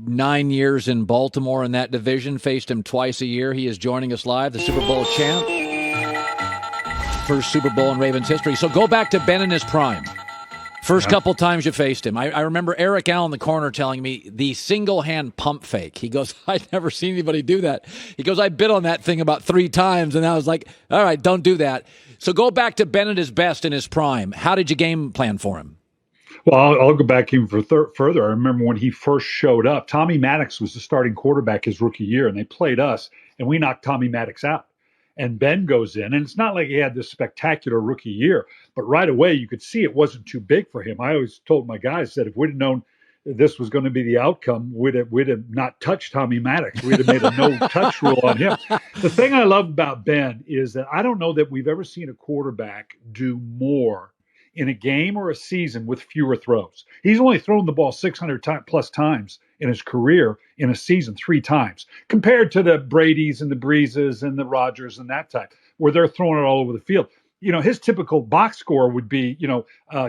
9 years in Baltimore in that division. Faced him twice a year. He is joining us live, the Super Bowl champ. First Super Bowl in Ravens history. So go back to Ben in his prime. First couple times you faced him. I remember Eric Allen in the corner telling me the single-hand pump fake. He goes, I'd never seen anybody do that. He goes, I bit on that thing about 3 times, and I was like, all right, don't do that. So go back to Ben at his best in his prime. How did you game plan for him? Well, I'll go back even further. I remember when he first showed up, Tommy Maddox was the starting quarterback his rookie year, and they played us, and we knocked Tommy Maddox out. And Ben goes in, and it's not like he had this spectacular rookie year, but right away you could see it wasn't too big for him. I always told my guys that if we'd have known this was going to be the outcome, we'd have not touched Tommy Maddox. We'd have made a no-touch rule on him. The thing I love about Ben is that I don't know that we've ever seen a quarterback do more in a game or a season with fewer throws. He's only thrown the ball 600 plus times in his career in a season 3 times, compared to the Bradys and the Breezes and the Rodgers and that type, where they're throwing it all over the field. His typical box score would be,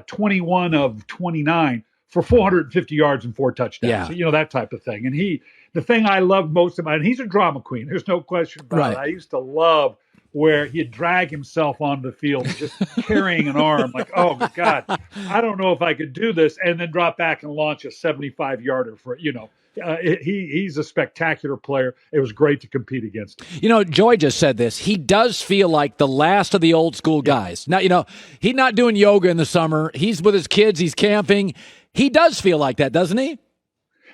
21 of 29 for 450 yards and 4 touchdowns. Yeah. That type of thing. And the thing I love most about him, he's a drama queen. There's no question about it. I used to love where he'd drag himself onto the field, just carrying an arm, like, oh, God, I don't know if I could do this, and then drop back and launch a 75-yarder for, he's a spectacular player. It was great to compete against him. Joy just said this. He does feel like the last of the old school guys. Now, he's not doing yoga in the summer. He's with his kids. He's camping. He does feel like that, doesn't he?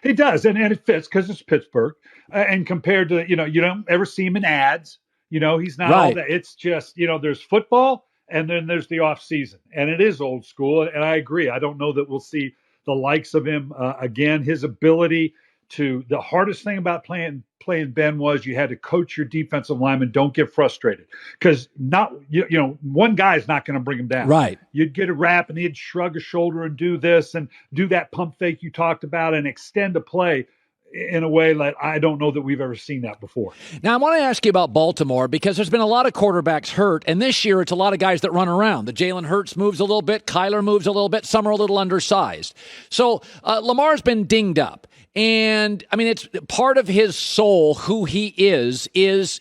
He does, and it fits because it's Pittsburgh. And compared to, you don't ever see him in ads. He's not all that. It's just, there's football and then there's the off season, and it is old school. And I agree. I don't know that we'll see the likes of him again. His ability the hardest thing about playing Ben was you had to coach your defensive linemen. Don't get frustrated, because one guy is not going to bring him down. Right. You'd get a wrap and he'd shrug a shoulder and do this and do that pump fake you talked about and extend a play in a way that I don't know that we've ever seen that before. Now, I want to ask you about Baltimore, because there's been a lot of quarterbacks hurt, and this year it's a lot of guys that run around. The Jalen Hurts moves a little bit, Kyler moves a little bit, some are a little undersized. So Lamar's been dinged up, and, it's part of his soul, who he is his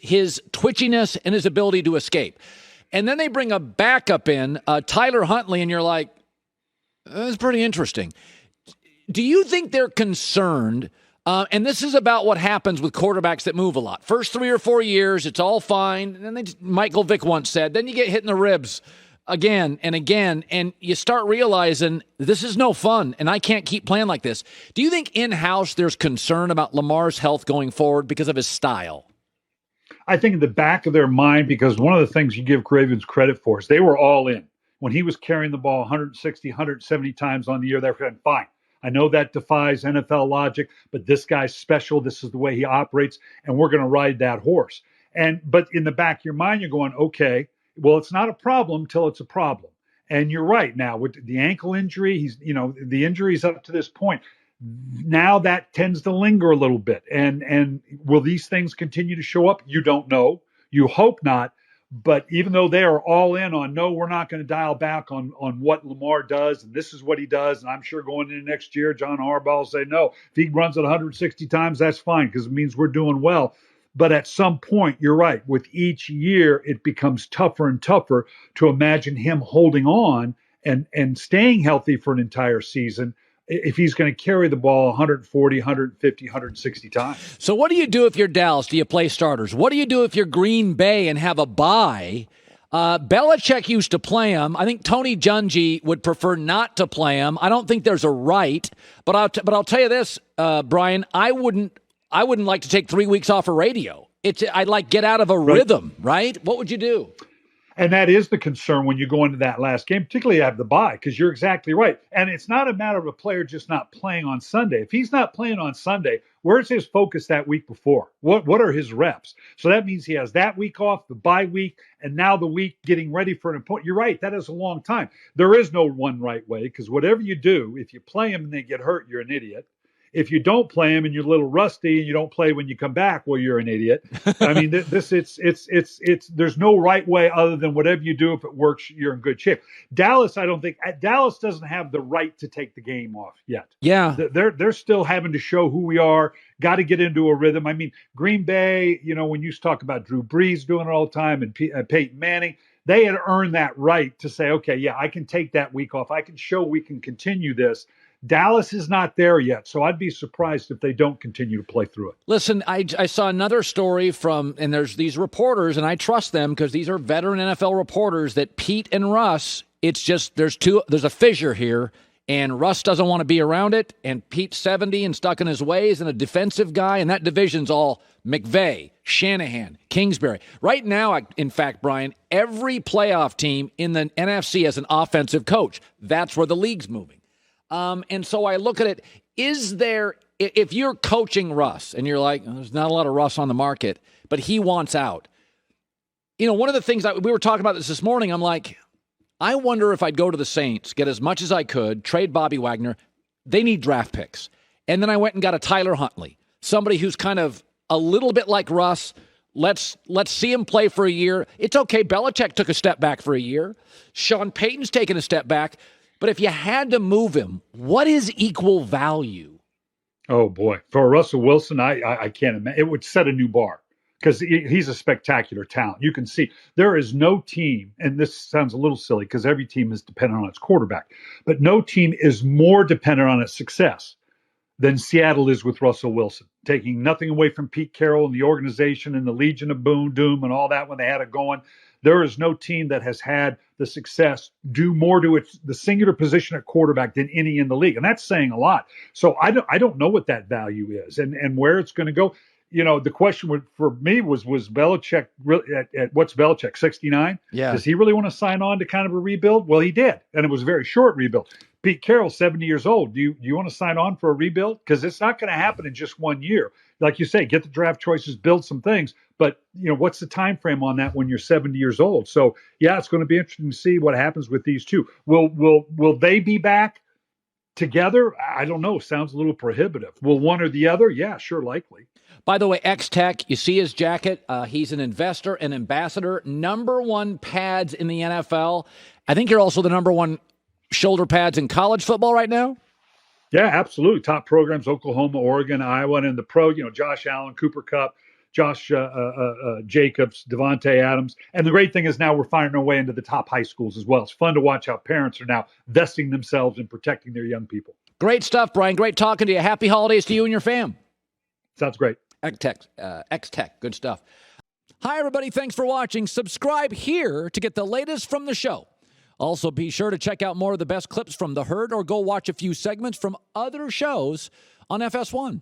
twitchiness and his ability to escape. And then they bring a backup in, Tyler Huntley, and you're like, that's pretty interesting. Do you think they're concerned? And this is about what happens with quarterbacks that move a lot. First 3 or 4 years, it's all fine. And then Michael Vick once said, then you get hit in the ribs again and again, and you start realizing this is no fun, and I can't keep playing like this. Do you think in-house there's concern about Lamar's health going forward because of his style? I think in the back of their mind, because one of the things you give Ravens credit for is they were all in. When he was carrying the ball 160, 170 times on the year, they were saying, fine. I know that defies NFL logic, but this guy's special. This is the way he operates, and we're going to ride that horse. But in the back of your mind, you're going, okay, well, it's not a problem till it's a problem. And you're right. Now with the ankle injury, the injuries up to this point, now that tends to linger a little bit. And will these things continue to show up? You don't know. You hope not. But even though they are all in on, no, we're not going to dial back on what Lamar does, and this is what he does, and I'm sure going into next year, John Harbaugh will say, no, if he runs it 160 times, that's fine, because it means we're doing well. But at some point, you're right, with each year, it becomes tougher and tougher to imagine him holding on and staying healthy for an entire season if he's going to carry the ball 140, 150, 160 times. So what do you do if you're Dallas? Do you play starters? What do you do if you're Green Bay and have a bye? Belichick used to play him. I think Tony Dungy would prefer not to play him. I don't think there's a right, but I'll tell you this, Brian, I wouldn't like to take 3 weeks off of radio. I'd get out of a rhythm, right? What would you do? And that is the concern when you go into that last game, particularly have the bye, because you're exactly right. And it's not a matter of a player just not playing on Sunday. If he's not playing on Sunday, where's his focus that week before? What are his reps? So that means he has that week off, the bye week, and now the week getting ready for an opponent. You're right. That is a long time. There is no one right way, because whatever you do, if you play him and they get hurt, you're an idiot. if you don't play him and you're a little rusty and you don't play when you come back, well, you're an idiot. I mean, there's no right way other than whatever you do. If it works, you're in good shape. Dallas doesn't have the right to take the game off yet. Yeah. They're still having to show who we are, got to get into a rhythm. I mean, Green Bay, when you talk about Drew Brees doing it all the time and Peyton Manning, they had earned that right to say, okay, yeah, I can take that week off. I can show we can continue this. Dallas is not there yet, so I'd be surprised if they don't continue to play through it. Listen, I saw another story and there's these reporters, and I trust them because these are veteran NFL reporters, that Pete and Russ, it's just there's a fissure here, and Russ doesn't want to be around it, and Pete's 70 and stuck in his ways and a defensive guy, and that division's all McVay, Shanahan, Kingsbury. Right now, in fact, Brian, every playoff team in the NFC has an offensive coach. That's where the league's moving. And so I look at it, if you're coaching Russ and you're like, there's not a lot of Russ on the market, but he wants out. One of the things we were talking about this morning, I'm like, I wonder if I'd go to the Saints, get as much as I could, trade Bobby Wagner. They need draft picks. And then I went and got a Tyler Huntley, somebody who's kind of a little bit like Russ. Let's see him play for a year. It's okay. Belichick took a step back for a year. Sean Payton's taken a step back. But if you had to move him, what is equal value? Oh, boy. For Russell Wilson, I can't imagine. It would set a new bar because he's a spectacular talent. You can see there is no team, and this sounds a little silly because every team is dependent on its quarterback, but no team is more dependent on its success than Seattle is with Russell Wilson, taking nothing away from Pete Carroll and the organization and the Legion of Doom and all that when they had it going. There is no team that has had the success do more to the singular position at quarterback than any in the league. And that's saying a lot. So I don't know what that value is and where it's going to go. The question for me was Belichick at what's Belichick, 69? Yeah. Does he really want to sign on to kind of a rebuild? Well, he did. And it was a very short rebuild. Pete Carroll, 70 years old. Do you want to sign on for a rebuild? Because it's not going to happen in just 1 year. Like you say, get the draft choices, build some things. But, what's the time frame on that when you're 70 years old? So, yeah, it's going to be interesting to see what happens with these two. Will they be back together? I don't know. Sounds a little prohibitive. Will one or the other? Yeah, sure, likely. By the way, X-Tech, you see his jacket. He's an investor, an ambassador, #1 pads in the NFL. I think you're also the #1 shoulder pads in college football right now. Yeah, absolutely. Top programs, Oklahoma, Oregon, Iowa, and in the pro, Josh Allen, Cooper Kupp, Josh Jacobs, Devontae Adams. And the great thing is now we're finding our way into the top high schools as well. It's fun to watch how parents are now vesting themselves in protecting their young people. Great stuff, Brian. Great talking to you. Happy holidays to you and your fam. Sounds great. X-Tech, good stuff. Hi, everybody. Thanks for watching. Subscribe here to get the latest from the show. Also, be sure to check out more of the best clips from The Herd or go watch a few segments from other shows on FS1.